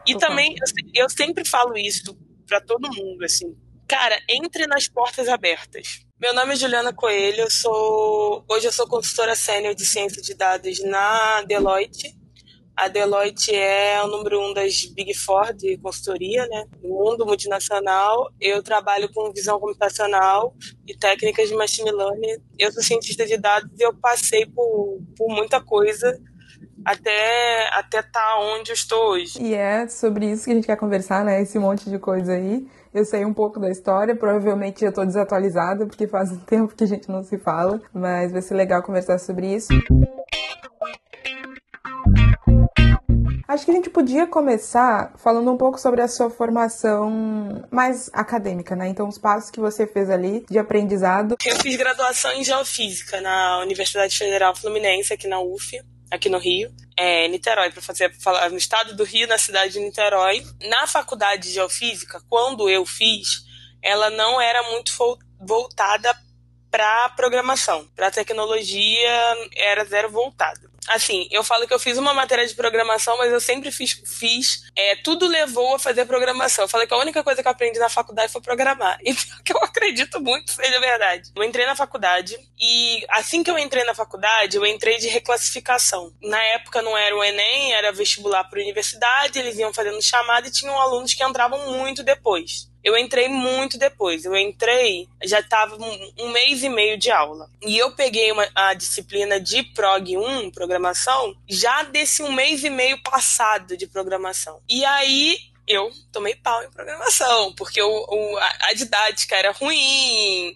E Total. também, eu sempre falo isso para todo mundo, assim. Cara, entre nas portas abertas. Meu nome é Juliana Coelho, hoje eu sou consultora sênior de ciência de dados na Deloitte. A Deloitte é o número um das Big Four de consultoria, né? No mundo multinacional, eu trabalho com visão computacional e técnicas de machine learning. Eu sou cientista de dados e eu passei por muita coisa até estar onde eu estou hoje. E é sobre isso que a gente quer conversar, né? Esse monte de coisa aí. Eu sei um pouco da história, provavelmente eu tô desatualizada, porque faz um tempo que a gente não se fala, mas vai ser legal conversar sobre isso. Acho que a gente podia começar falando um pouco sobre a sua formação mais acadêmica, né? Então, os passos que você fez ali de aprendizado. Eu fiz graduação em Geofísica na Universidade Federal Fluminense, aqui na UF, aqui no Rio. Niterói, para falar no estado do Rio, na cidade de Niterói. Na faculdade de Geofísica, quando eu fiz, ela não era muito voltada para programação. Para tecnologia, era zero voltado. Assim, eu falo que eu fiz uma matéria de programação, mas eu sempre tudo levou a fazer programação. Eu falei que a única coisa que eu aprendi na faculdade foi programar. E que eu acredito muito seja verdade. Eu entrei na faculdade e assim que eu entrei na faculdade, eu entrei de reclassificação. Na época não era o Enem, era vestibular para universidade, eles iam fazendo chamada e tinham alunos que entravam muito depois. Eu entrei muito depois. Eu entrei, já estava um mês e meio de aula. E eu peguei a disciplina de Prog 1, programação, já desse um mês e meio passado de programação. E aí eu tomei pau em programação, porque a didática era ruim.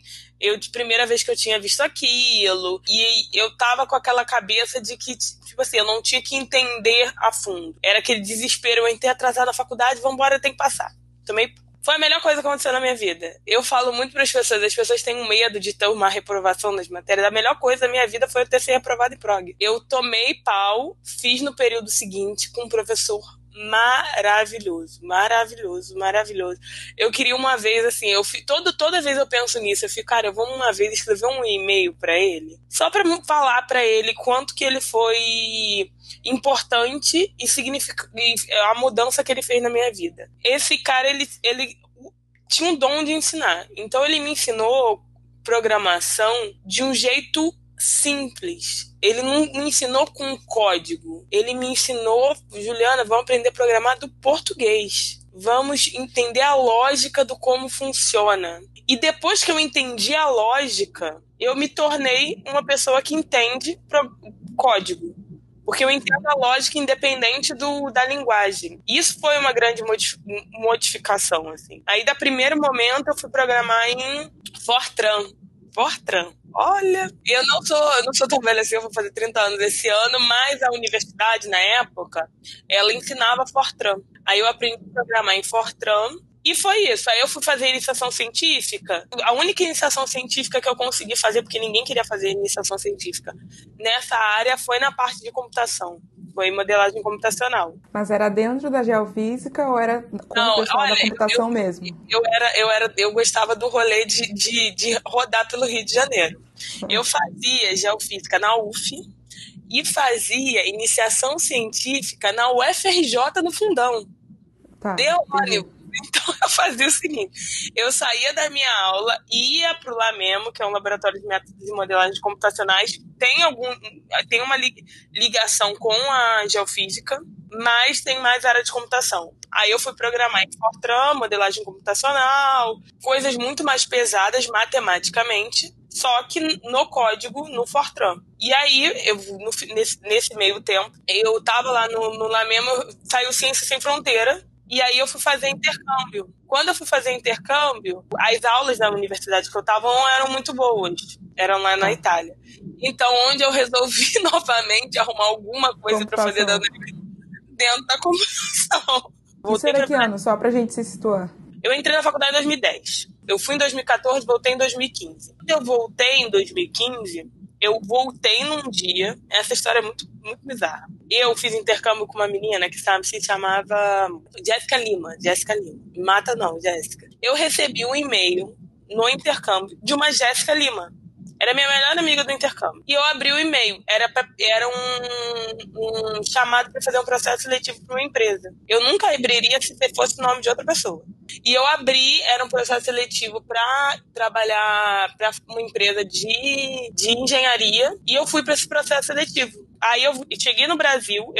De primeira vez que eu tinha visto aquilo, e eu tava com aquela cabeça de que, tipo assim, eu não tinha que entender a fundo. Era aquele desespero, eu entrei atrasado na faculdade, vambora, eu tenho que passar. Tomei. Foi a melhor coisa que aconteceu na minha vida. Eu falo muito para as pessoas têm um medo de ter uma reprovação nas matérias. A melhor coisa da minha vida foi eu ter sido reprovado em prog. Eu tomei pau, fiz no período seguinte com um professor maravilhoso, maravilhoso, maravilhoso. Eu queria uma vez, assim, toda vez eu penso nisso, eu fico, cara, eu vou uma vez escrever um e-mail para ele, só para falar para ele quanto que ele foi importante e a mudança que ele fez na minha vida. Esse cara, ele tinha um dom de ensinar. Então ele me ensinou programação de um jeito simples. Ele não me ensinou com código. Ele me ensinou, Juliana, vamos aprender a programar do português. Vamos entender a lógica do como funciona. E depois que eu entendi a lógica, eu me tornei uma pessoa que entende código. Porque eu entendo a lógica independente da linguagem. Isso foi uma grande modificação, assim. Aí, da primeiro momento, eu fui programar em Fortran. Fortran. Olha, eu não sou tão velha assim, eu vou fazer 30 anos esse ano, mas a universidade, na época, ela ensinava Fortran. Aí eu aprendi a programar em Fortran, e foi isso. Aí eu fui fazer iniciação científica. A única iniciação científica que eu consegui fazer, porque ninguém queria fazer iniciação científica nessa área, foi na parte de computação. Foi modelagem computacional. Mas era dentro da geofísica ou era com o Não, pessoal da olha, computação mesmo? eu gostava do rolê de rodar pelo Rio de Janeiro. Eu fazia geofísica na UF e fazia iniciação científica na UFRJ no Fundão. Tá, Deu entendi. ônibus. Então eu fazia o seguinte: eu saía da minha aula, ia para o LAMEMO, que é um laboratório de métodos e modelagens computacionais, tem uma ligação com a geofísica, mas tem mais área de computação. Aí eu fui programar em Fortran, modelagem computacional, coisas muito mais pesadas matematicamente, só que no código, no Fortran. E aí, nesse meio tempo, eu tava lá no LAMEMO, saiu Ciência Sem Fronteira, e aí eu fui fazer intercâmbio. Quando eu fui fazer intercâmbio, as aulas da universidade que eu estava eram muito boas. Eram lá na Tá. Itália. Então, onde eu resolvi novamente arrumar alguma coisa para fazer Computação. dentro da computação. Isso Voltei era para. que ano? Só pra gente se situar. Eu entrei na faculdade em 2010. Eu fui em 2014, voltei em 2015. Quando eu voltei em 2015, eu voltei num dia. Essa história é muito, muito bizarra. Eu fiz intercâmbio com uma menina que se chamava Jéssica Lima. Jéssica Lima. Mata não, Jéssica. Eu recebi um e-mail no intercâmbio de uma Jéssica Lima. Era a minha melhor amiga do intercâmbio. E eu abri o e-mail. Era um chamado para fazer um processo seletivo para uma empresa. Eu nunca abriria se fosse o nome de outra pessoa. E eu abri, era um processo seletivo para trabalhar para uma empresa de engenharia. E eu fui para esse processo seletivo. Aí eu cheguei no Brasil,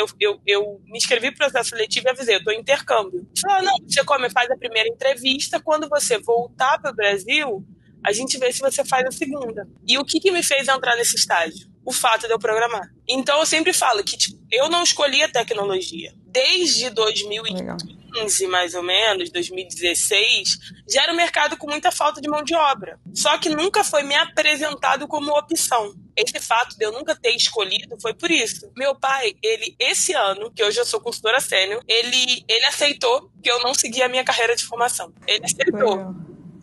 eu me inscrevi pro processo seletivo e avisei, eu tô em intercâmbio. Falei, não, você faz a primeira entrevista, quando você voltar pro Brasil, a gente vê se você faz a segunda. E o que me fez entrar nesse estágio? O fato de eu programar. Então eu sempre falo que eu não escolhi a tecnologia. Desde 2015, mais ou menos, 2016, já era um mercado com muita falta de mão de obra. Só que nunca foi me apresentado como opção. Esse fato de eu nunca ter escolhido foi por isso. Meu pai, esse ano, que hoje eu sou consultora sênior, ele aceitou que eu não seguia a minha carreira de formação. Ele aceitou. Legal.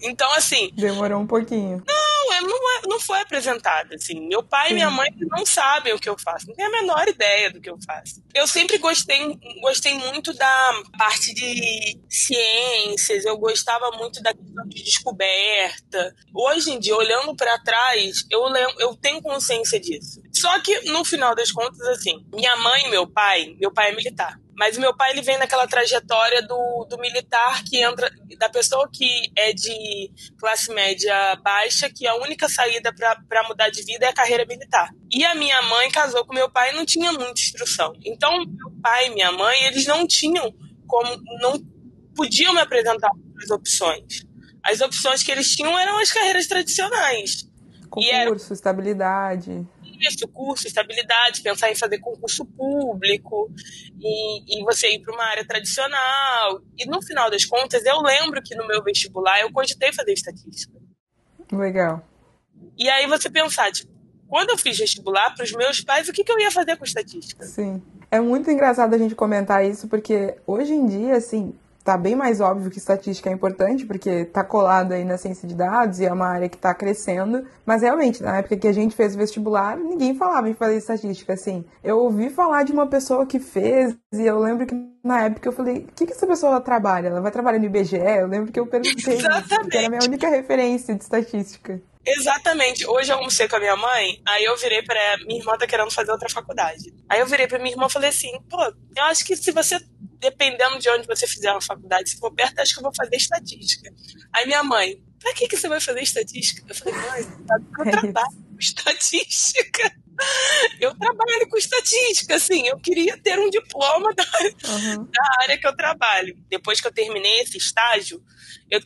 Então, assim... Demorou um pouquinho. Não foi apresentado, assim. Meu pai e minha mãe não sabem o que eu faço. Não tem a menor ideia do que eu faço. Eu sempre gostei muito da parte de ciências. Eu gostava muito da questão de descoberta. Hoje em dia, olhando para trás, eu tenho consciência disso. Só que, no final das contas, assim, minha mãe e meu pai é militar. Mas o meu pai, ele vem naquela trajetória do militar que entra, da pessoa que é de classe média baixa, que a única saída para mudar de vida é a carreira militar. E a minha mãe casou com meu pai e não tinha muita instrução. Então, meu pai e minha mãe, eles não podiam me apresentar as opções. As opções que eles tinham eram as carreiras tradicionais. Concurso, estabilidade... Isso, curso, estabilidade, pensar em fazer concurso público e você ir para uma área tradicional. E no final das contas, eu lembro que no meu vestibular eu cogitei fazer estatística. Legal. E aí você pensar, quando eu fiz vestibular para os meus pais, o que eu ia fazer com estatística? Sim. É muito engraçado a gente comentar isso, porque hoje em dia, assim, tá bem mais óbvio que estatística é importante, porque tá colado aí na ciência de dados e é uma área que tá crescendo, mas realmente, na época que a gente fez o vestibular, ninguém falava em fazer estatística, assim. Eu ouvi falar de uma pessoa que fez, e eu lembro que na época eu falei, o que essa pessoa trabalha? Ela vai trabalhar no IBGE? Eu lembro que eu perguntei isso, porque era a minha única referência de estatística. Exatamente. Hoje eu almocei com a minha mãe, aí eu virei pra minha irmã tá querendo fazer outra faculdade. Aí eu virei pra minha irmã e falei assim, eu acho que se você, dependendo de onde você fizer uma faculdade, se for perto, acho que eu vou fazer estatística. Aí minha mãe, pra que você vai fazer estatística? Eu falei, mãe, sabe que eu trabalho com estatística. Eu trabalho com estatística, assim, eu queria ter um diploma da área que eu trabalho. Depois que eu terminei esse estágio, eu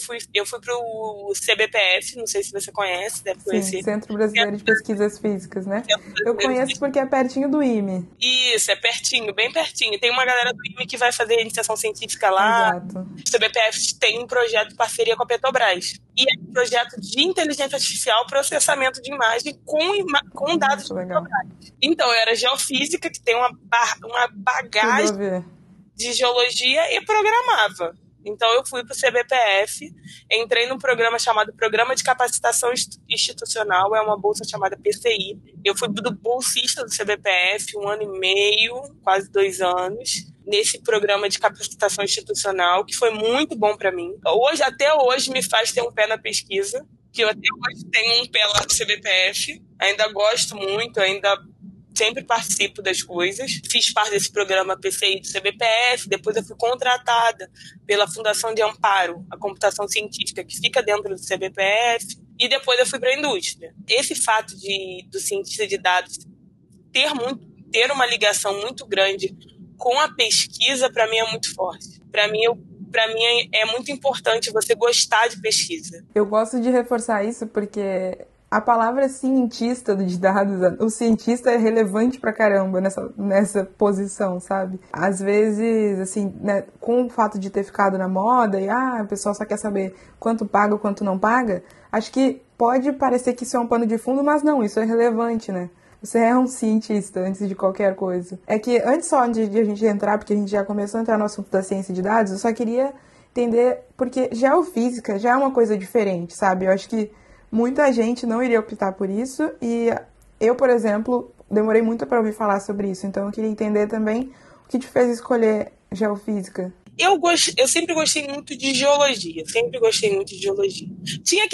fui pro CBPF, não sei se você conhece, deve conhecer. Sim, Centro Brasileiro de Pesquisas Físicas, né? Eu conheço porque é pertinho do IME. Isso, é pertinho, bem pertinho. Tem uma galera do IME que vai fazer iniciação científica lá. Exato. O CBPF tem um projeto de parceria com a Petrobras. E é um projeto de inteligência artificial, processamento de imagem com dados de Petrobras. Então, eu era geofísica, que tem uma bagagem de geologia, e programava. Então, eu fui para o CBPF, entrei num programa chamado Programa de Capacitação Institucional, é uma bolsa chamada PCI. Eu fui bolsista do CBPF 1 ano e meio, quase 2 anos, nesse programa de capacitação institucional, que foi muito bom para mim. Até hoje, me faz ter um pé na pesquisa, que eu até hoje tenho um pé lá do CBPF, ainda gosto muito, ainda sempre participo das coisas. Fiz parte desse programa PCI do CBPF, depois eu fui contratada pela Fundação de Amparo à Computação Científica, que fica dentro do CBPF, e depois eu fui para a indústria. Esse fato do cientista de dados ter uma ligação muito grande com a pesquisa, para mim, é muito forte. Para mim, é muito importante você gostar de pesquisa. Eu gosto de reforçar isso porque a palavra cientista de dados, o cientista é relevante pra caramba nessa posição, sabe? Às vezes, assim, né, com o fato de ter ficado na moda e o pessoal só quer saber quanto paga ou quanto não paga, acho que pode parecer que isso é um pano de fundo, mas não, isso é relevante, né? Você é um cientista antes de qualquer coisa. É que antes só de a gente entrar, porque a gente já começou a entrar no assunto da ciência de dados, eu só queria entender, porque geofísica já é uma coisa diferente, sabe? Eu acho que muita gente não iria optar por isso e eu, por exemplo, demorei muito para ouvir falar sobre isso. Então eu queria entender também o que te fez escolher geofísica. Eu sempre gostei muito de geologia, sempre gostei muito de geologia. Tinha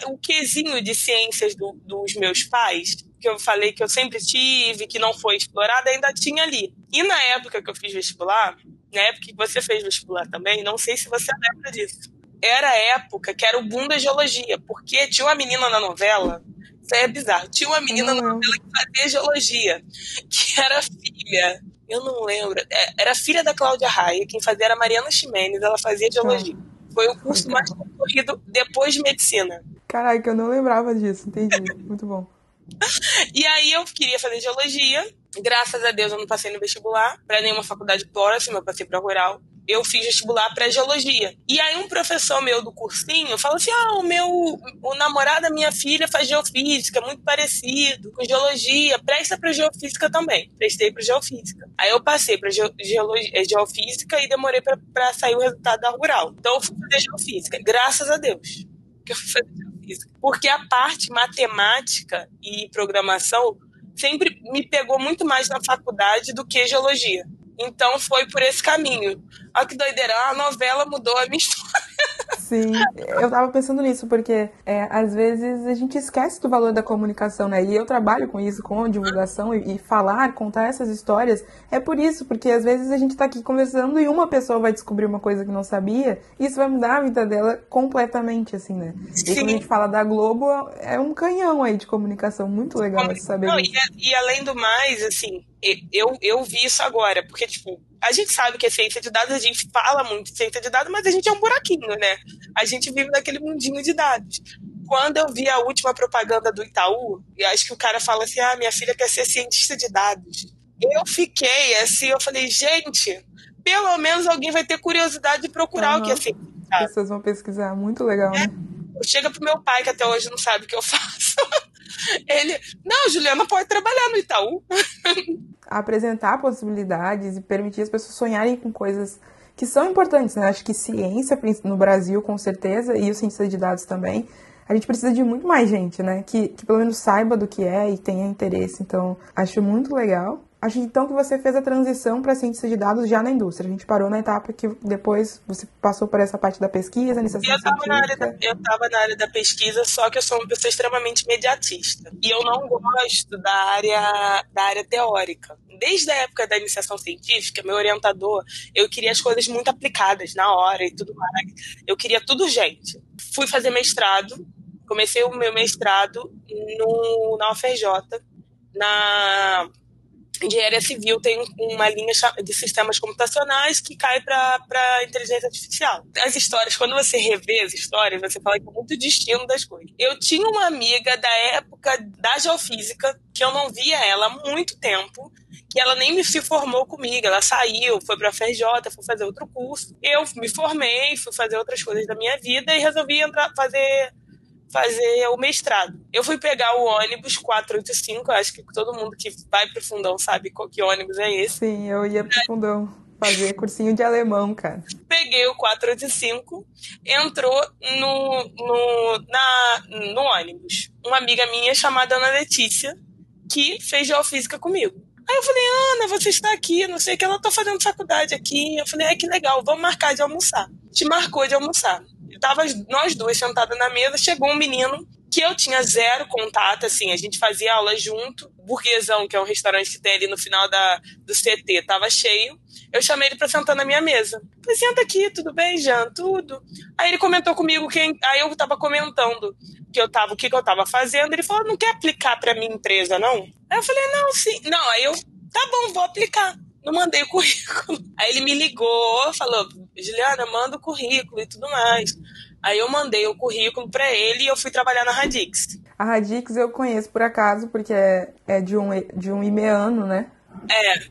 o quesinho de ciências dos meus pais, que eu falei que eu sempre tive, que não foi explorado, ainda tinha ali. E na época que eu fiz vestibular, na época que você fez vestibular também, não sei se você lembra disso, era a época que era o boom da geologia, porque tinha uma menina na novela, isso aí é bizarro, tinha uma menina na novela que fazia geologia, que era filha, eu não lembro, era filha da Cláudia Raia, quem fazia era a Mariana Ximenes, ela fazia geologia. Foi o curso mais concorrido depois de medicina. Caraca, eu não lembrava disso, entendi, muito bom. E aí eu queria fazer geologia, graças a Deus eu não passei no vestibular para nenhuma faculdade próxima, eu passei para rural. Eu fiz vestibular para geologia. E aí um professor meu do cursinho falou assim, o namorado da minha filha faz geofísica, muito parecido com geologia, presta para geofísica também. Prestei para geofísica. Aí eu passei para geofísica e demorei para sair o resultado da rural. Então eu fui fazer geofísica, graças a Deus que eu fui fazer geofísica. Porque a parte matemática e programação sempre me pegou muito mais na faculdade do que geologia. Então foi por esse caminho. Olha que doideira, a novela mudou a minha história. Sim, eu tava pensando nisso, porque às vezes a gente esquece do valor da comunicação, né? E eu trabalho com isso, com divulgação e falar, contar essas histórias. É por isso, porque às vezes a gente tá aqui conversando e uma pessoa vai descobrir uma coisa que não sabia, e isso vai mudar a vida dela completamente, assim, né? Sim. E quando a gente fala da Globo, é um canhão aí de comunicação, muito legal de saber. Não, e além do mais, assim, eu vi isso agora, porque, tipo, a gente sabe que é ciência de dados, a gente fala muito de ciência de dados, mas a gente é um buraquinho, né? A gente vive naquele mundinho de dados. Quando eu vi a última propaganda do Itaú, e acho que o cara fala assim, minha filha quer ser cientista de dados. Eu fiquei assim, eu falei, gente, pelo menos alguém vai ter curiosidade de procurar o que é ciência de dados. As pessoas vão pesquisar, muito legal, né? Chega pro meu pai, que até hoje não sabe o que eu faço. Ele, não, Juliana pode trabalhar no Itaú. Apresentar possibilidades e permitir as pessoas sonharem com coisas que são importantes, né? Acho que ciência no Brasil, com certeza, e o cientista de dados também, a gente precisa de muito mais gente, né? Que pelo menos saiba do que é e tenha interesse. Então, acho muito legal. Acho então que você fez a transição para ciência de dados já na indústria. A gente parou na etapa que depois você passou por essa parte da pesquisa, iniciação científica. Eu estava na área da pesquisa, só que eu sou uma pessoa extremamente imediatista. E eu não gosto da área teórica. Desde a época da iniciação científica, meu orientador, eu queria as coisas muito aplicadas na hora e tudo mais. Eu queria tudo urgente. Fui fazer mestrado, comecei o meu mestrado na UFRJ, na engenharia civil, tem uma linha de sistemas computacionais que cai para inteligência artificial. As histórias, quando você revê as histórias, você fala que é muito destino das coisas. Eu tinha uma amiga da época da geofísica, que eu não via ela há muito tempo, que ela nem se formou comigo, ela saiu, foi para a FRJ, foi fazer outro curso. Eu me formei, fui fazer outras coisas da minha vida e resolvi fazer o mestrado. Eu fui pegar o ônibus 485, acho que todo mundo que vai pro Fundão sabe que ônibus é esse. Sim, eu ia pro Fundão fazer cursinho de alemão, cara. Peguei o 485, entrou no ônibus uma amiga minha chamada Ana Letícia, que fez geofísica comigo. Aí eu falei, Ana, você está aqui, não sei o que, ela tá fazendo faculdade aqui. Eu falei, que legal, vamos marcar de almoçar. Te marcou de almoçar. Tava nós duas sentadas na mesa, chegou um menino que eu tinha zero contato, assim, a gente fazia aula junto, Burguesão, que é um restaurante que tem ali no final do CT, tava cheio, eu chamei ele pra sentar na minha mesa. Falei, senta aqui, tudo bem, Jean? Tudo. Aí ele comentou comigo, aí eu tava comentando o que eu tava fazendo, ele falou, não quer aplicar pra minha empresa, não? Aí eu falei, não, sim. Não, aí eu, tá bom, vou aplicar. Não mandei o currículo. Aí ele me ligou, falou, Juliana, manda o currículo e tudo mais. Aí eu mandei o currículo pra ele e eu fui trabalhar na Radix. A Radix eu conheço por acaso, porque é de um imeano, né?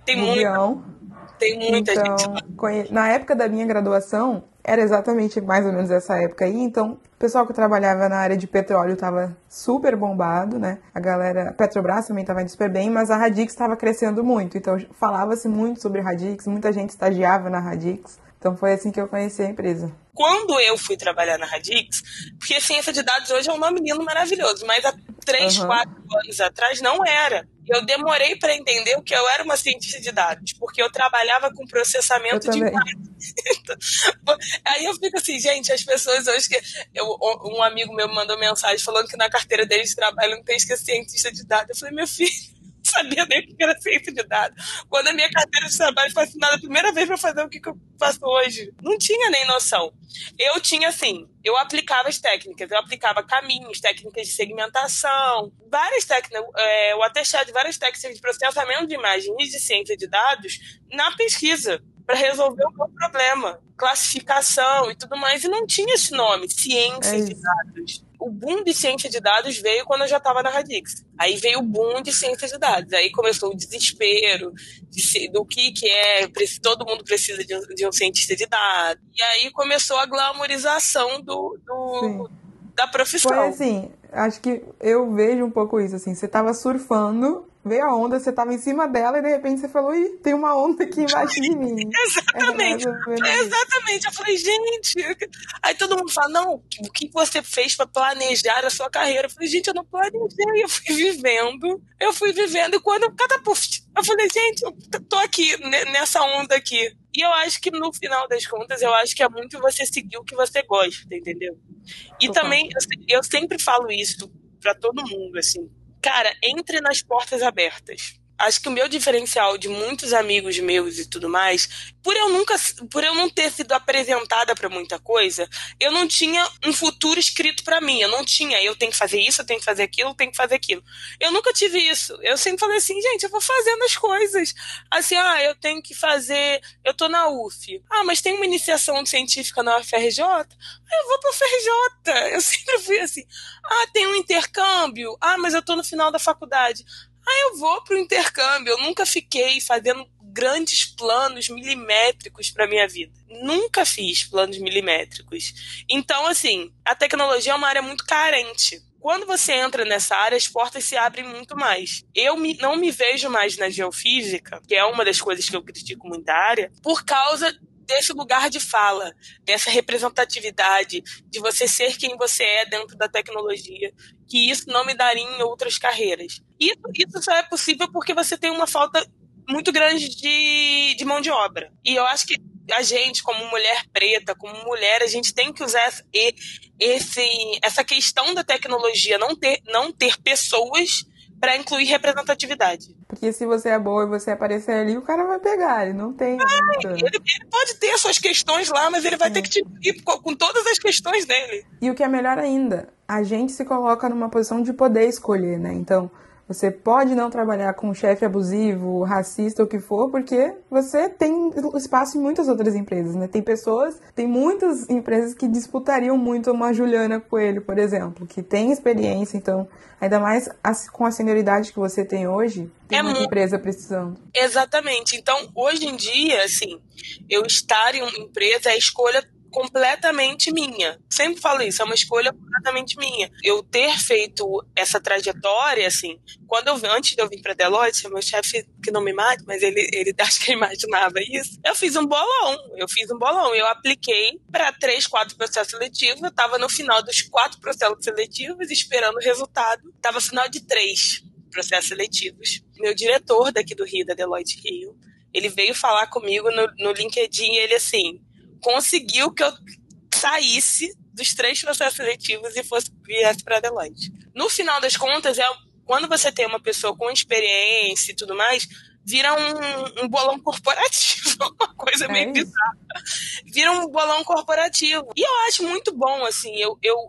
Tem muita então, gente lá. Na época da minha graduação, era exatamente mais ou menos essa época aí, então o pessoal que trabalhava na área de petróleo estava super bombado, né? A galera, a Petrobras também estava indo super bem, mas a Radix estava crescendo muito, então falava-se muito sobre Radix, muita gente estagiava na Radix, então foi assim que eu conheci a empresa. Quando eu fui trabalhar na Radix, porque ciência de dados hoje é um nome lindo, maravilhoso, mas há 3, 4 anos atrás não era. Eu demorei para entender o que eu era uma cientista de dados, porque eu trabalhava com Eu processamento de também. imagem. Aí eu fico assim, gente, as pessoas hoje que. Um amigo meu me mandou mensagem falando que na carteira dele de trabalho não tem esqueci cientista de dados. Eu falei, meu filho, não sabia nem o que era ciência de dados. Quando a minha carteira de trabalho foi assinada a primeira vez para fazer o que eu faço hoje, não tinha nem noção. Eu tinha, assim, eu aplicava as técnicas, eu aplicava caminhos, técnicas de segmentação, várias técnicas, o atestado de várias técnicas de processamento de imagem e de ciência de dados na pesquisa, para resolver o meu problema, classificação e tudo mais, e não tinha esse nome, É ciência de isso. dados. O boom de ciência de dados veio quando eu já estava na Radix. Aí veio o boom de ciência de dados. Aí começou o desespero do que é, todo mundo precisa de um cientista de dados. E aí começou a glamorização Sim. da Foi profissão. assim, acho que eu vejo um pouco isso, assim, você tava surfando, veio a onda, você tava em cima dela e de repente você falou, ih, tem uma onda aqui embaixo de mim. É mais Exatamente. ou menos isso. Exatamente. Eu falei, gente. Aí todo mundo fala, não, o que você fez para planejar a sua carreira? Eu falei, gente, eu não planejei, eu fui vivendo, e quando catapult, eu falei, gente, eu tô aqui, nessa onda aqui. E eu acho que no final das contas, eu acho que é muito você seguir o que você gosta, entendeu? E Total. também, eu sempre falo isso para todo mundo, assim, cara, entre nas portas abertas. Acho que o meu diferencial de muitos amigos meus e tudo mais, por eu não ter sido apresentada para muita coisa, eu não tinha um futuro escrito para mim. Eu não tinha, eu tenho que fazer isso, eu tenho que fazer aquilo, eu tenho que fazer aquilo. Eu nunca tive isso. Eu sempre falei assim, gente, eu vou fazendo as coisas. Assim, eu tenho que fazer, eu tô na UF. Mas tem uma iniciação científica na UFRJ? Eu vou para o UFRJ. Eu sempre fui assim. Tem um intercâmbio? Mas eu tô no final da faculdade. Eu vou pro intercâmbio. Eu nunca fiquei fazendo grandes planos milimétricos para minha vida. Nunca fiz planos milimétricos. Então, assim, a tecnologia é uma área muito carente. Quando você entra nessa área, as portas se abrem muito mais. Não me vejo mais na geofísica, que é uma das coisas que eu critico muito a área, por causa desse lugar de fala, dessa representatividade, de você ser quem você é dentro da tecnologia, que isso não me daria em outras carreiras. Isso só é possível porque você tem uma falta muito grande de mão de obra. E eu acho que a gente, como mulher preta, como mulher, a gente tem que usar essa questão da tecnologia, não ter pessoas para incluir representatividade. Porque se você é boa e você aparecer ali, o cara vai pegar, ele não tem muita... Ele pode ter suas questões lá, mas ele vai ter que te ir com todas as questões dele. E o que é melhor ainda, a gente se coloca numa posição de poder escolher, né? Então, você pode não trabalhar com um chefe abusivo, racista, o que for, porque você tem espaço em muitas outras empresas, né? Tem muitas empresas que disputariam muito uma Juliana Coelho, por exemplo, que tem experiência, então, ainda mais com a senioridade que você tem hoje, tem muita empresa precisando. Exatamente. Então, hoje em dia, assim, eu estar em uma empresa é escolha completamente minha. Sempre falo isso, é uma escolha completamente minha. Eu ter feito essa trajetória, assim, antes de eu vir para Deloitte, meu chefe, que não me mate, mas ele acho que imaginava isso, eu fiz um bolão. Eu apliquei para 3, 4 processos seletivos, eu estava no final dos 4 processos seletivos, esperando o resultado, estava no final de 3 processos seletivos. Meu diretor daqui do Rio, da Deloitte Rio, ele veio falar comigo no LinkedIn e ele, assim, conseguiu que eu saísse dos 3 processos seletivos e viesse para a Deloitte. No final das contas, quando você tem uma pessoa com experiência e tudo mais, vira um bolão corporativo, uma coisa meio bizarra. Vira um bolão corporativo. E eu acho muito bom, assim,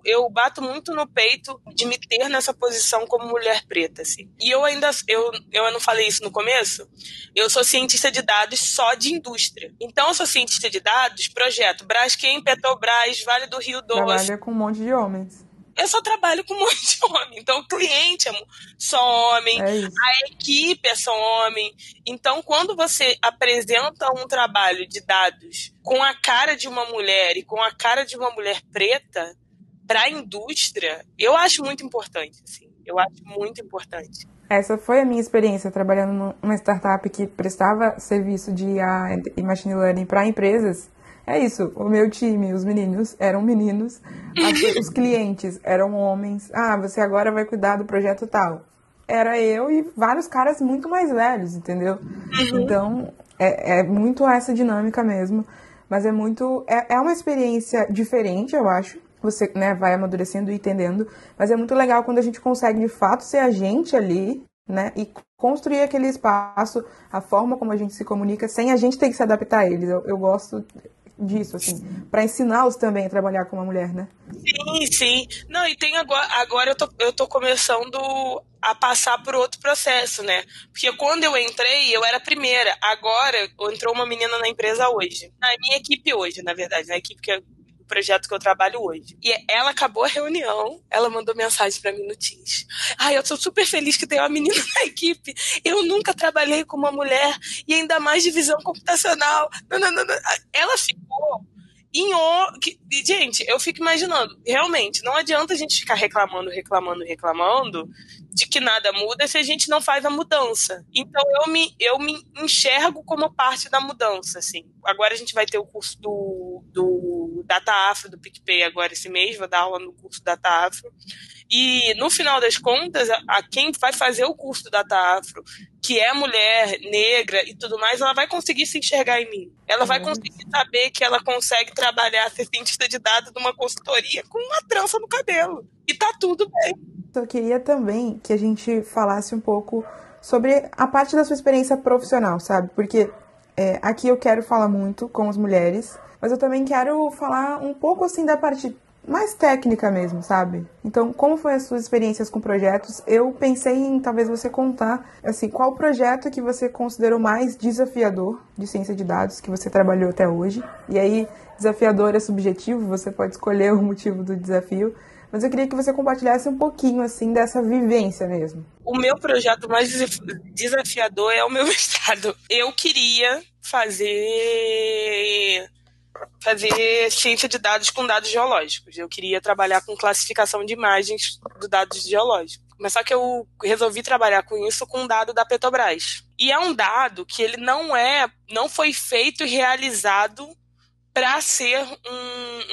eu bato muito no peito de me ter nessa posição como mulher preta, assim. E eu não falei isso no começo, eu sou cientista de dados só de indústria. Então eu sou cientista de dados, projeto Braskem, Petrobras, Vale do Rio Doce. Trabalha com um monte de homens. Eu só trabalho com um monte de homem. Então, o cliente é só homem, a equipe é só homem. Então, quando você apresenta um trabalho de dados com a cara de uma mulher e com a cara de uma mulher preta para a indústria, eu acho muito importante. Assim. Eu acho muito importante. Essa foi a minha experiência trabalhando numa startup que prestava serviço de IA e Machine Learning para empresas. É isso, o meu time, os meninos eram meninos, os clientes eram homens. Você agora vai cuidar do projeto tal. era eu e vários caras muito mais velhos, entendeu? Então, é muito essa dinâmica mesmo. Mas é muito... É uma experiência diferente, eu acho. Você, né, vai amadurecendo e entendendo. Mas é muito legal quando a gente consegue, de fato, ser a gente ali, né? E construir aquele espaço, a forma como a gente se comunica, sem a gente ter que se adaptar a eles. Eu gosto disso, assim, para ensiná-los também a trabalhar com uma mulher, né? Sim, sim. Não, e tem agora eu tô começando a passar por outro processo, né? Porque quando eu entrei, eu era a primeira. Agora entrou uma menina na empresa hoje. Na minha equipe hoje, na verdade, na equipe o projeto que eu trabalho hoje. E ela acabou a reunião, ela mandou mensagem pra mim no Teams. Ai, eu tô super feliz que tem uma menina na equipe. Eu nunca trabalhei com uma mulher e ainda mais de visão computacional. Não, não, não, não. Ela ficou gente, eu fico imaginando, realmente, não adianta a gente ficar reclamando, reclamando, reclamando de que nada muda se a gente não faz a mudança. Então eu me enxergo como parte da mudança, assim. Agora a gente vai ter o curso do Data Afro, do PicPay agora esse mês, vou dar aula no curso Data Afro. E, no final das contas, a quem vai fazer o curso do Data Afro, que é mulher, negra e tudo mais, ela vai conseguir se enxergar em mim. Ela vai conseguir saber que ela consegue trabalhar, ser cientista de dados numa consultoria com uma trança no cabelo. E tá tudo bem. Eu queria também que a gente falasse um pouco sobre a parte da sua experiência profissional, sabe? Porque aqui eu quero falar muito com as mulheres, mas eu também quero falar um pouco, assim, da parte mais técnica mesmo, sabe? Então, como foi as suas experiências com projetos? Eu pensei em talvez você contar, assim, qual projeto que você considerou mais desafiador de ciência de dados que você trabalhou até hoje. E aí, desafiador é subjetivo, você pode escolher o motivo do desafio, mas eu queria que você compartilhasse um pouquinho, assim, dessa vivência mesmo. O meu projeto mais desafiador é o meu mestrado. Eu queria fazer ciência de dados com dados geológicos. Eu queria trabalhar com classificação de imagens do dados geológicos. Mas só que eu resolvi trabalhar com isso com um dado da Petrobras. E é um dado que ele não foi feito e realizado para ser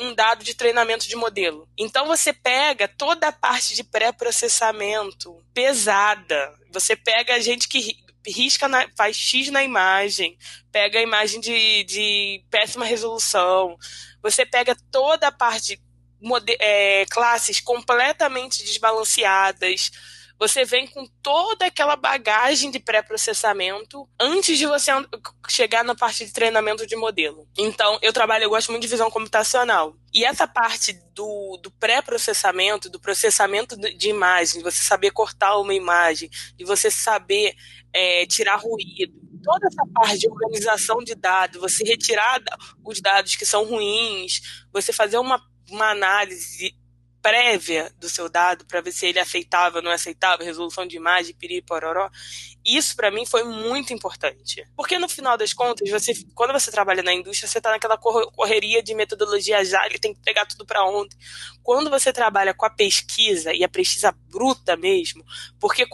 um dado de treinamento de modelo. Então você pega toda a parte de pré-processamento pesada. Você pega a gente que faz X na imagem, pega a imagem de péssima resolução, você pega toda a parte classes completamente desbalanceadas, você vem com toda aquela bagagem de pré-processamento antes de você chegar na parte de treinamento de modelo. Então, eu gosto muito de visão computacional. E essa parte do pré-processamento, do processamento de imagem, de você saber cortar uma imagem, de você saber tirar ruído, toda essa parte de organização de dados, você retirar os dados que são ruins, você fazer uma análise prévia do seu dado para ver se ele é aceitável ou não é aceitável, resolução de imagem, piriri, pororó. Isso para mim foi muito importante. Porque no final das contas, quando você trabalha na indústria, você está naquela correria de metodologia já, ele tem que pegar tudo para ontem. Quando você trabalha com a pesquisa, e a pesquisa bruta mesmo, porque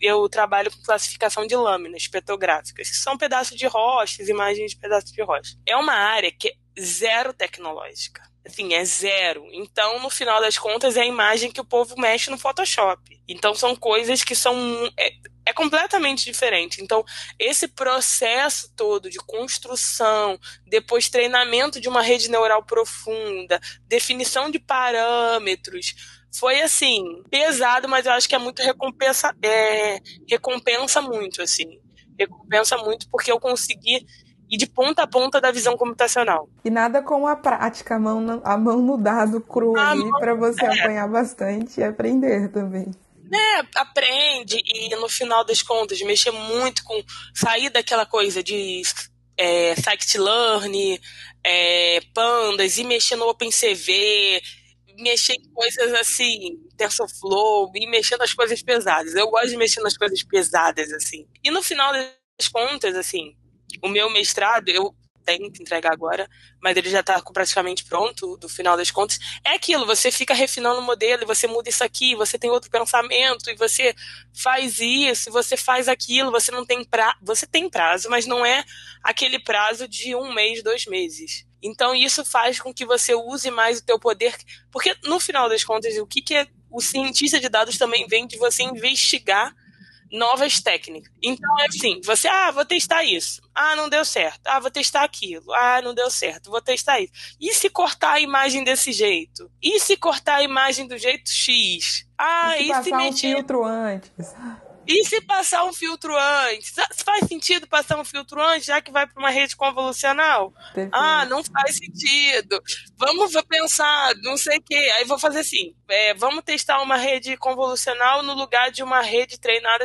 eu trabalho com classificação de lâminas petrográficas, que são pedaços de rochas, imagens de pedaços de rocha. É uma área que é zero tecnológica. Assim, é zero. Então, no final das contas, é a imagem que o povo mexe no Photoshop. Então, são coisas que são... É completamente diferente. Então, esse processo todo de construção, depois treinamento de uma rede neural profunda, definição de parâmetros, foi, assim, pesado, mas eu acho que é muito recompensa muito, assim. Recompensa muito porque eu consegui e de ponta a ponta da visão computacional. E nada como a prática, a mão no dado cru ali, para você apanhar bastante e aprender também. Aprende e no final das contas mexer muito com sair daquela coisa de scikit-learn, pandas e mexer no OpenCV, mexer em coisas assim, TensorFlow, e mexer nas coisas pesadas. Eu gosto de mexer nas coisas pesadas, assim. E no final das contas, assim, o meu mestrado, eu tenho que entregar agora, mas ele já está praticamente pronto, do final das contas. É aquilo, você fica refinando o modelo, e você muda isso aqui, você tem outro pensamento, e você faz isso, você faz aquilo, você não tem você tem prazo, mas não é aquele prazo de 1 mês, 2 meses. Então isso faz com que você use mais o teu poder, porque no final das contas, o que é o cientista de dados também vem de você investigar novas técnicas. Então, é assim, você, vou testar isso. Não deu certo. Vou testar aquilo. Não deu certo. Vou testar isso. E se cortar a imagem desse jeito? E se cortar a imagem do jeito X? E se passar um filtro antes? E se passar um filtro antes? Faz sentido passar um filtro antes, já que vai para uma rede convolucional? Não faz sentido. Vamos pensar, não sei o quê. Aí vou fazer assim, vamos testar uma rede convolucional no lugar de uma rede treinada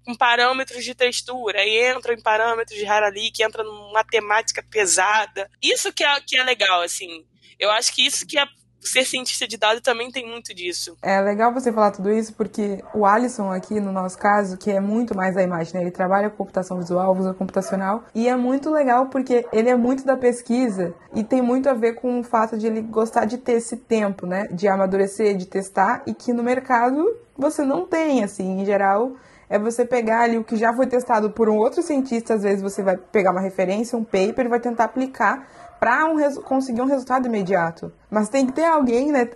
com parâmetros de textura. Aí entra em parâmetros de Haralick, entra numa matemática pesada. Isso que é legal, assim. Eu acho que isso que é ser cientista de dados também tem muito disso. É legal você falar tudo isso, porque o Alisson aqui, no nosso caso, que é muito mais da imagem, né? Ele trabalha com computação visual, usa computacional, e é muito legal porque ele é muito da pesquisa e tem muito a ver com o fato de ele gostar de ter esse tempo, né? De amadurecer, de testar, e que no mercado você não tem, assim, em geral. É você pegar ali o que já foi testado por um outro cientista, às vezes você vai pegar uma referência, um paper, e vai tentar aplicar para conseguir um resultado imediato. Mas tem que ter alguém, né,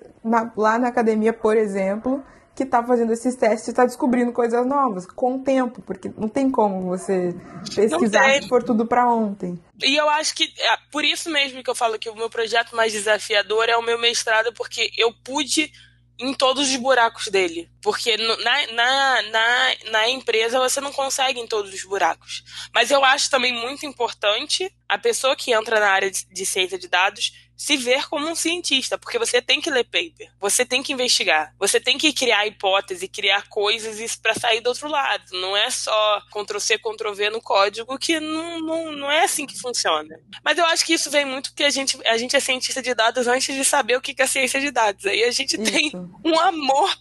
lá na academia, por exemplo, que está fazendo esses testes e está descobrindo coisas novas com o tempo, porque não tem como você pesquisar se for tudo para ontem. E eu acho que por isso mesmo que eu falo que o meu projeto mais desafiador é o meu mestrado, porque eu pude em todos os buracos dele. Porque na empresa você não consegue em todos os buracos. Mas eu acho também muito importante a pessoa que entra na área de ciência de dados se ver como um cientista, porque você tem que ler paper, você tem que investigar, você tem que criar hipótese, criar coisas para sair do outro lado. Não é só Ctrl+C, Ctrl+V no código, que não é assim que funciona. Mas eu acho que isso vem muito porque a gente é cientista de dados antes de saber o que é ciência de dados. Aí a gente tem um amor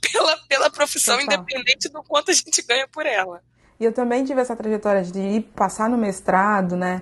pela profissão, total, independente do quanto a gente ganha por ela. E eu também tive essa trajetória de ir passar no mestrado, né?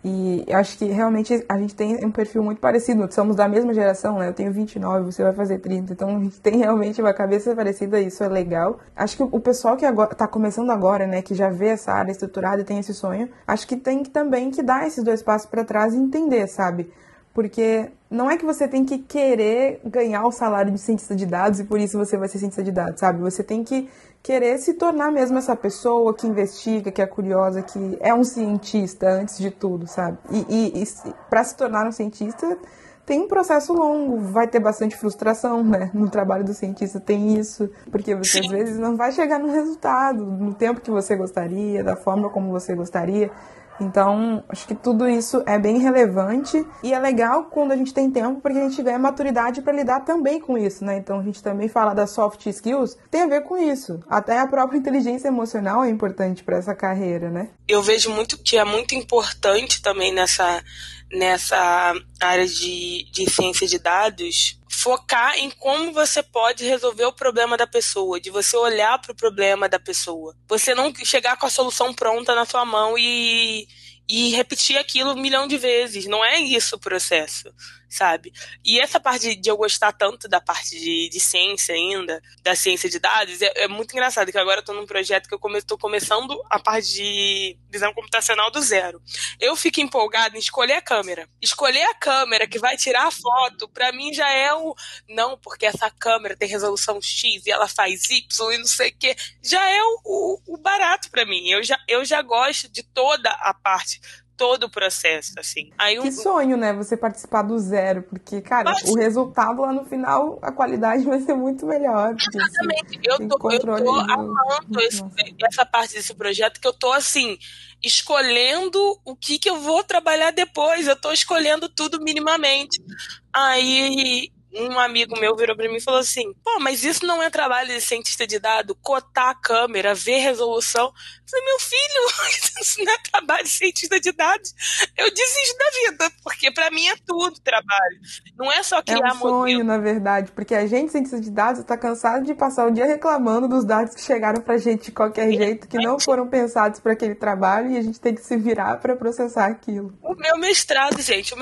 E eu acho que realmente a gente tem um perfil muito parecido. Somos da mesma geração, né? Eu tenho 29, você vai fazer 30. Então a gente tem realmente uma cabeça parecida e isso é legal. Acho que o pessoal que agora, tá começando agora, né? Que já vê essa área estruturada e tem esse sonho, acho que tem também que dar esses 2 passos para trás e entender, sabe? Porque não é que você tem que querer ganhar o salário de cientista de dados e por isso você vai ser cientista de dados, sabe? Você tem que querer se tornar mesmo essa pessoa que investiga, que é curiosa, que é um cientista antes de tudo, sabe? E para se tornar um cientista tem um processo longo, vai ter bastante frustração, né? No trabalho do cientista tem isso, porque você às vezes não vai chegar no resultado, no tempo que você gostaria, da forma como você gostaria. Então, acho que tudo isso é bem relevante e é legal quando a gente tem tempo, porque a gente ganha maturidade para lidar também com isso, né? Então, a gente também fala das soft skills, tem a ver com isso. Até a própria inteligência emocional é importante para essa carreira, né? Eu vejo muito que é muito importante também nessa área de ciência de dados, focar em como você pode resolver o problema da pessoa, de você olhar para o problema da pessoa. Você não chegar com a solução pronta na sua mão e repetir aquilo 1 milhão de vezes. Não é isso o processo, sabe? E essa parte de eu gostar tanto da parte de ciência ainda, da ciência de dados, é muito engraçado, que agora eu estou num projeto que eu estou começando a parte de visão computacional do zero. Eu fico empolgada em escolher a câmera. Escolher a câmera que vai tirar a foto, pra mim já é não, porque essa câmera tem resolução X e ela faz Y e não sei o quê. Já é o barato pra mim. Eu já gosto de toda a parte, todo o processo, assim. Aí que sonho, né? Você participar do zero, porque, cara, o resultado lá no final, a qualidade vai ser muito melhor. Exatamente. Eu tô amando essa parte desse projeto, que eu tô, assim, escolhendo o que eu vou trabalhar depois. Eu tô escolhendo tudo minimamente. Aí um amigo meu virou pra mim e falou assim: pô, mas isso não é trabalho de cientista de dados? Cotar a câmera, ver resolução? Eu falei: meu filho, isso não é trabalho de cientista de dados. Eu desisto da vida, porque pra mim é tudo trabalho. Não é só criar modelo. É um sonho, na verdade, porque a gente, cientista de dados, tá cansado de passar o dia reclamando dos dados que chegaram pra gente de qualquer jeito, que não foram pensados para aquele trabalho, e a gente tem que se virar para processar aquilo. O meu mestrado, gente,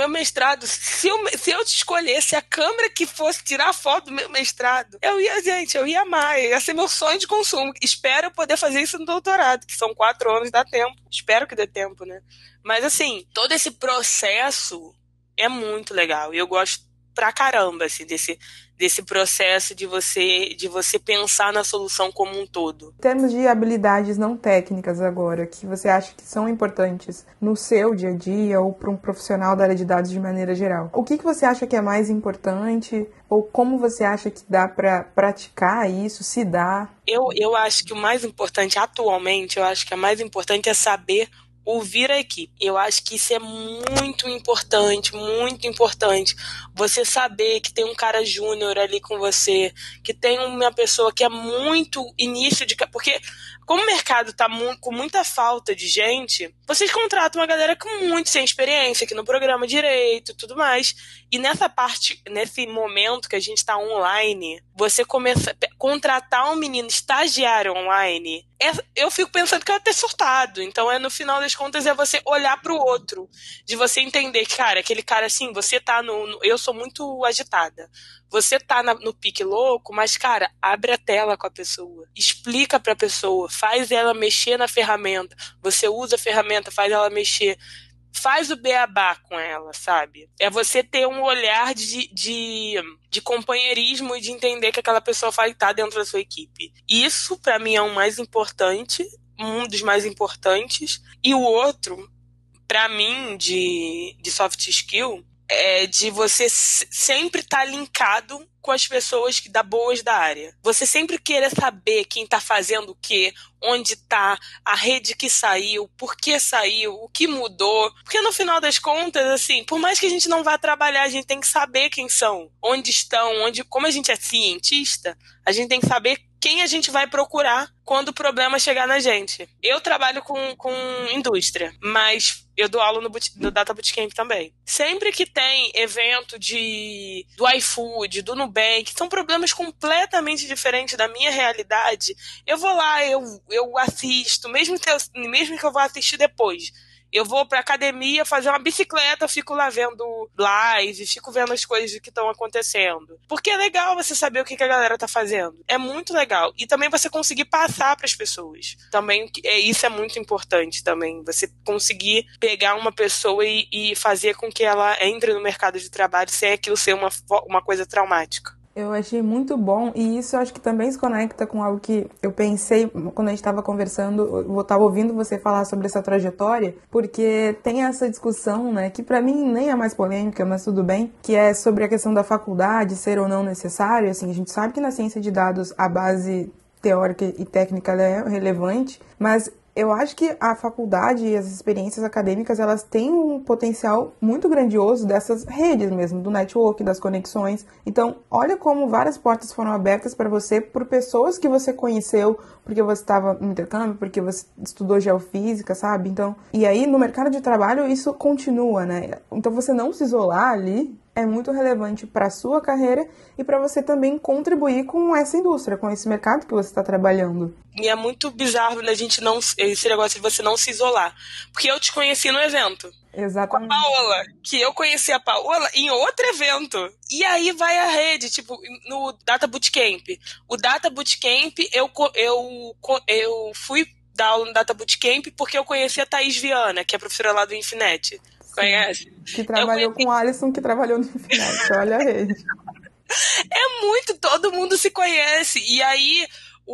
se eu escolhesse a câmera que fosse tirar foto do meu mestrado, eu ia amar, ia ser meu sonho de consumo. Espero poder fazer isso no doutorado, que são 4 anos, dá tempo. Espero que dê tempo, né? Mas, assim, todo esse processo é muito legal. E eu gosto pra caramba, assim, desse processo de você pensar na solução como um todo. Em termos de habilidades não técnicas agora, que você acha que são importantes no seu dia a dia ou para um profissional da área de dados de maneira geral, o que você acha que é mais importante ou como você acha que dá para praticar isso, se dá? Eu acho que o mais importante, atualmente, eu acho que o mais importante é saber ouvir a equipe. Eu acho que isso é muito importante, muito importante. Você saber que tem um cara júnior ali com você, que tem uma pessoa que é muito início de... Porque como o mercado está com muita falta de gente, vocês contratam uma galera com muito sem experiência, que não programa direito e tudo mais. E nessa parte, nesse momento que a gente está online, você começa a contratar um menino estagiário online, eu fico pensando que eu ia ter surtado. Então, no final das contas, é você olhar pro outro, de você entender que, cara, aquele cara assim, você tá eu sou muito agitada. Você tá no pique louco, mas, cara, abre a tela com a pessoa, explica pra pessoa, faz ela mexer na ferramenta, você usa a ferramenta, faz ela mexer, faz o beabá com ela, sabe? É você ter um olhar de companheirismo e de entender que aquela pessoa vai estar dentro da sua equipe. Isso, pra mim, é o mais importante, um dos mais importantes. E o outro, pra mim, de soft skill, é de você sempre estar linkado com as pessoas boas da área. Você sempre querer saber quem está fazendo o quê, onde está, a rede que saiu, por que saiu, o que mudou. Porque no final das contas, assim, por mais que a gente não vá trabalhar, a gente tem que saber quem são, onde estão, como a gente é cientista, a gente tem que saber quem a gente vai procurar quando o problema chegar na gente. Eu trabalho com indústria, mas eu dou aula no Data Bootcamp também. Sempre que tem evento do iFood, do Nubank, são problemas completamente diferentes da minha realidade, eu vou lá, eu assisto, mesmo que eu vou assistir depois. Eu vou pra academia fazer uma bicicleta, fico lá vendo live, fico vendo as coisas que estão acontecendo. Porque é legal você saber o que a galera tá fazendo. É muito legal. E também você conseguir passar pras pessoas. Também, isso é muito importante também. Você conseguir pegar uma pessoa e fazer com que ela entre no mercado de trabalho sem aquilo ser uma coisa traumática. Eu achei muito bom, e isso eu acho que também se conecta com algo que eu pensei quando a gente estava conversando, eu estava ouvindo você falar sobre essa trajetória, porque tem essa discussão, né, que para mim nem é mais polêmica, mas tudo bem, que é sobre a questão da faculdade ser ou não necessária. Assim, a gente sabe que na ciência de dados a base teórica e técnica ela é relevante, mas eu acho que a faculdade e as experiências acadêmicas, elas têm um potencial muito grandioso dessas redes mesmo, do network, das conexões. Então, olha como várias portas foram abertas para você por pessoas que você conheceu, porque você estava no intercâmbio, porque você estudou geofísica, sabe? Então, e aí no mercado de trabalho isso continua, né? Então, você não se isolar ali é muito relevante para a sua carreira e para você também contribuir com essa indústria, com esse mercado que você está trabalhando. E é muito bizarro esse negócio de você não se isolar. Porque eu te conheci no evento. Exatamente. Com a Paola. Que eu conheci a Paola em outro evento. E aí vai a rede, tipo, no Data Bootcamp. O Data Bootcamp, eu fui dar aula no Data Bootcamp porque eu conheci a Thaís Viana, que é professora lá do Infinet. Conhece? Que trabalhou com o Alisson, que trabalhou no Infinet. Olha a rede. É muito, todo mundo se conhece. E aí,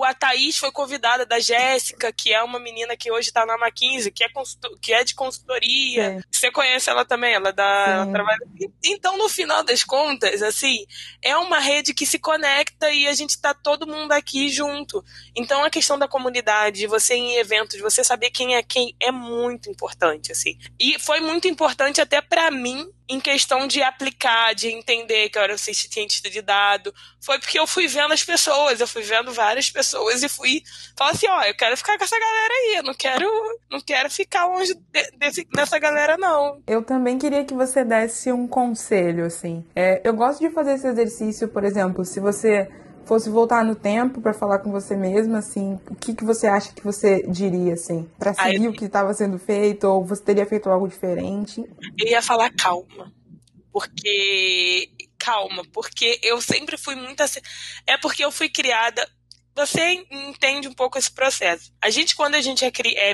a Thaís foi convidada da Jéssica, que é uma menina que hoje está na McKinsey, que é de consultoria. Sim. Você conhece ela também? Ela trabalha. Então, no final das contas, assim, é uma rede que se conecta e a gente tá todo mundo aqui junto. Então, a questão da comunidade, você em eventos, você saber quem é muito importante, assim. E foi muito importante até para mim, em questão de aplicar, de entender que eu era cientista de dado. Foi porque eu fui vendo as pessoas, eu fui vendo várias pessoas e fui falar assim, eu quero ficar com essa galera aí, eu não quero ficar longe dessa galera, não. Eu também queria que você desse um conselho, assim. Eu gosto de fazer esse exercício, por exemplo, se você fosse voltar no tempo para falar com você mesma, assim, o que você acha que você diria, assim, para seguir o que estava sendo feito, ou você teria feito algo diferente? Eu ia falar calma, porque eu sempre fui muito assim. É porque eu fui criada você entende um pouco esse processo. A gente, quando a gente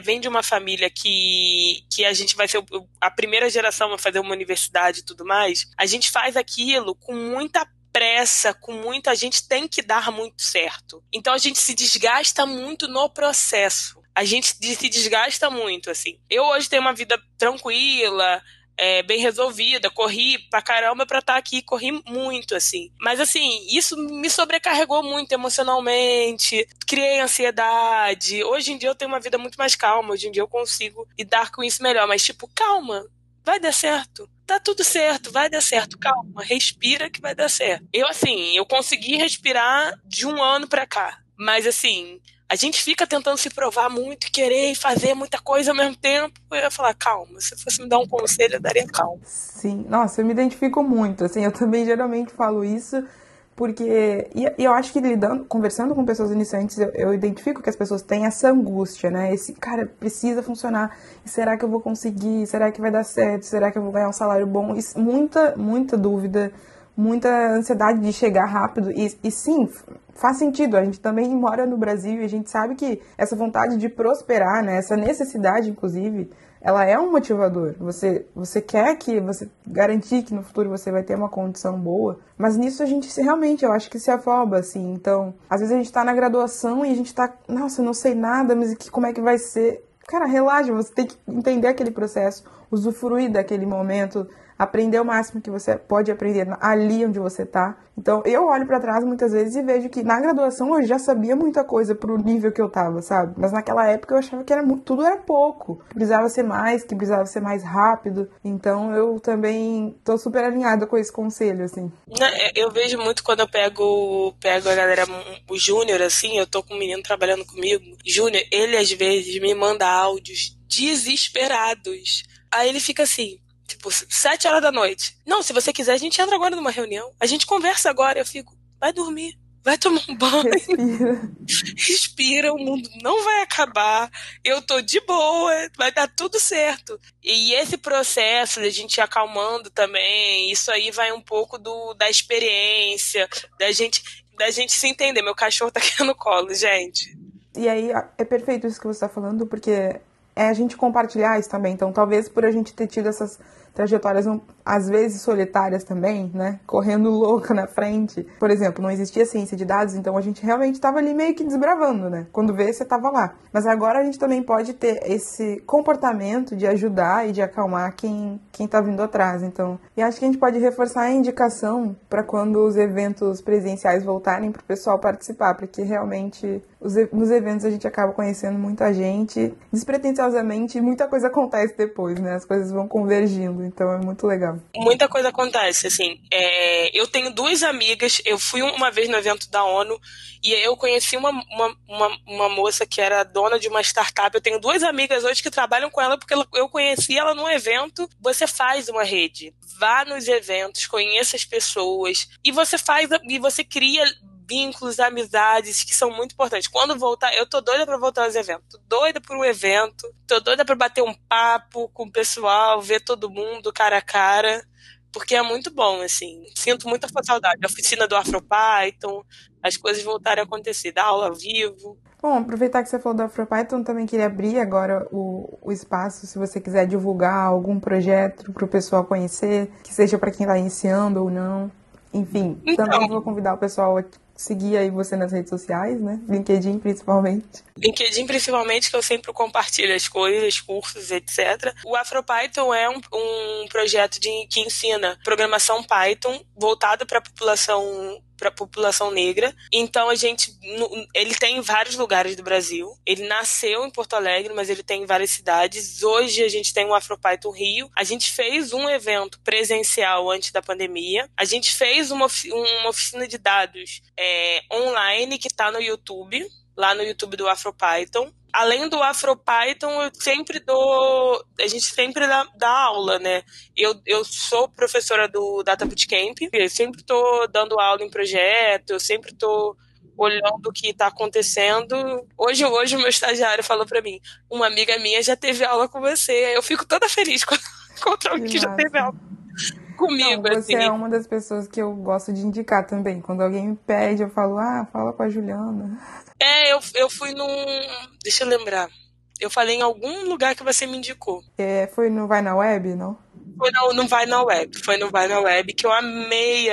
vem de uma família que a gente vai ser a primeira geração a fazer uma universidade e tudo mais, a gente faz aquilo com muita pressa, a gente tem que dar muito certo. Então a gente se desgasta muito no processo. A gente se desgasta muito, assim. Eu hoje tenho uma vida tranquila, bem resolvida, corri pra caramba pra estar aqui, corri muito, assim. Mas, assim, isso me sobrecarregou muito emocionalmente, criei ansiedade. Hoje em dia eu tenho uma vida muito mais calma, hoje em dia eu consigo lidar com isso melhor, mas, tipo, calma, vai dar certo. Tá tudo certo, vai dar certo, calma, respira que vai dar certo. Eu consegui respirar de um ano pra cá, mas, assim, a gente fica tentando se provar muito e querer fazer muita coisa ao mesmo tempo. Eu ia falar, calma, se fosse me dar um conselho, eu daria calma. Sim, nossa, eu me identifico muito, assim, eu também geralmente falo isso, porque, e eu acho que conversando com pessoas iniciantes, eu identifico que as pessoas têm essa angústia, né, esse, cara, precisa funcionar, e será que eu vou conseguir, será que vai dar certo, será que eu vou ganhar um salário bom, e muita dúvida, muita ansiedade de chegar rápido, e sim, faz sentido, a gente também mora no Brasil e a gente sabe que essa vontade de prosperar, né, essa necessidade, inclusive, ela é um motivador. Você quer garantir que no futuro você vai ter uma condição boa, mas nisso a gente realmente, eu acho que se afoba, assim. Então, às vezes a gente tá na graduação e a gente tá, nossa, eu não sei nada, mas como é que vai ser? Cara, relaxa, você tem que entender aquele processo, usufruir daquele momento, aprender o máximo que você pode aprender ali onde você tá. Então, eu olho pra trás muitas vezes e vejo que na graduação eu já sabia muita coisa pro nível que eu tava, sabe? Mas naquela época eu achava que tudo era pouco, que precisava ser mais, que precisava ser mais rápido. Então, eu também tô super alinhada com esse conselho, assim. Eu vejo muito quando eu pego a galera, o Júnior, assim, eu tô com um menino trabalhando comigo. Júnior, ele às vezes me manda áudios desesperados. Aí ele fica assim, tipo, 7 horas da noite. Não, se você quiser, a gente entra agora numa reunião. A gente conversa agora. Eu fico, vai dormir. Vai tomar um banho. Respira. Respira, o mundo não vai acabar. Eu tô de boa, vai dar tudo certo. E esse processo da gente ir acalmando também, isso aí vai um pouco da experiência, da gente se entender. Meu cachorro tá aqui no colo, gente. E aí, é perfeito isso que você tá falando, porque é a gente compartilhar isso também. Então, talvez por a gente ter tido essas trajetórias, às vezes solitárias também, né? Correndo louca na frente. Por exemplo, não existia ciência de dados, então a gente realmente estava ali meio que desbravando, né? Quando vê, você estava lá. Mas agora a gente também pode ter esse comportamento de ajudar e de acalmar quem tá vindo atrás. Então, e acho que a gente pode reforçar a indicação para quando os eventos presenciais voltarem para o pessoal participar, porque realmente nos eventos a gente acaba conhecendo muita gente despretensiosamente e muita coisa acontece depois, né? As coisas vão convergindo, então é muito legal. Muita coisa acontece, assim. Eu tenho 2 amigas, eu fui uma vez no evento da ONU e eu conheci uma moça que era dona de uma startup. Eu tenho 2 amigas hoje que trabalham com ela porque eu conheci ela num evento. Você faz uma rede, vá nos eventos, conheça as pessoas e você cria vínculos, amizades que são muito importantes. Quando voltar, eu tô doida pra voltar aos eventos. Tô doida por um evento, tô doida pra bater um papo com o pessoal, ver todo mundo cara a cara, porque é muito bom, assim. Sinto muita saudade. A oficina do AfroPython, as coisas voltarem a acontecer, dar aula ao vivo. Bom, aproveitar que você falou do AfroPython, também queria abrir agora o espaço, se você quiser divulgar algum projeto para o pessoal conhecer, que seja para quem está iniciando ou não. Enfim, também vou convidar o pessoal a seguir aí você nas redes sociais, né? LinkedIn, principalmente. LinkedIn, principalmente, que eu sempre compartilho as coisas, cursos, etc. O AfroPython é um projeto que ensina programação Python voltado para a população negra. Então, ele tem em vários lugares do Brasil. Ele nasceu em Porto Alegre, mas ele tem em várias cidades. Hoje, a gente tem o AfroPython Rio. A gente fez um evento presencial antes da pandemia. A gente fez uma oficina de dados online que está no YouTube, lá no YouTube do AfroPython. Além do AfroPython, a gente sempre dá aula, né? Eu sou professora do Data Bootcamp, eu sempre estou dando aula em projeto, eu sempre estou olhando o que está acontecendo. Hoje o meu estagiário falou para mim, uma amiga minha já teve aula com você. Eu fico toda feliz quando encontro alguém que já teve aula comigo. Não, você assim. é uma das pessoas que eu gosto de indicar também. Quando alguém me pede, eu falo, fala com a Juliana. Eu fui num. Deixa eu lembrar. Eu falei em algum lugar que você me indicou. Foi no Vai na Web, não? Foi no Vai na Web. Foi no Vai na Web, que eu amei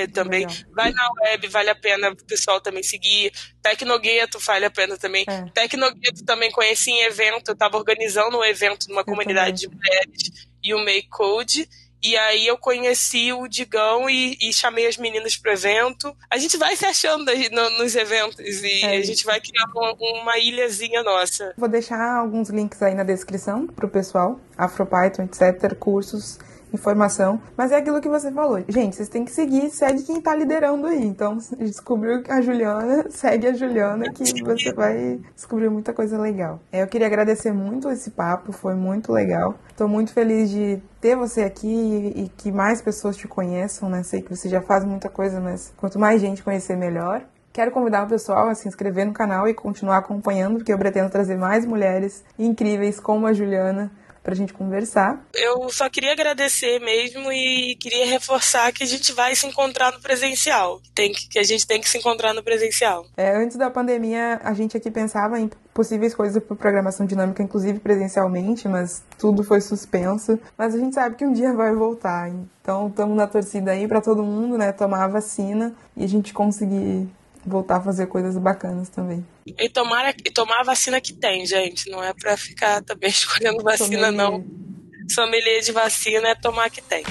também. Legal. Vai na Web, vale a pena o pessoal também seguir. Tecnogueto, vale a pena também. É. Tecnogueto também conheci em evento. Eu estava organizando um evento numa comunidade de mulheres e o Make Code. E aí eu conheci o Digão e chamei as meninas pro evento. A gente vai se achando aí nos eventos e a gente vai criar uma ilhazinha nossa. Vou deixar alguns links aí na descrição pro pessoal, Afropython, etc, cursos, informação. Mas é aquilo que você falou. Gente, vocês têm que seguir, segue quem tá liderando aí. Então, descobriu a Juliana, segue a Juliana que você vai descobrir muita coisa legal. Eu queria agradecer muito esse papo, foi muito legal. Tô muito feliz de ter você aqui e que mais pessoas te conheçam, né? Sei que você já faz muita coisa, mas quanto mais gente conhecer, melhor. Quero convidar o pessoal a se inscrever no canal e continuar acompanhando, porque eu pretendo trazer mais mulheres incríveis como a Juliana pra gente conversar. Eu só queria agradecer mesmo e queria reforçar que a gente vai se encontrar no presencial. Que a gente tem que se encontrar no presencial. Antes da pandemia, a gente aqui pensava em possíveis coisas para programação dinâmica, inclusive presencialmente, mas tudo foi suspenso. Mas a gente sabe que um dia vai voltar. Então, estamos na torcida aí para todo mundo, né, tomar a vacina e a gente conseguir voltar a fazer coisas bacanas também. E tomar a vacina que tem, gente. Não é pra ficar também escolhendo vacina, não. Sommelier de vacina é tomar a que tem.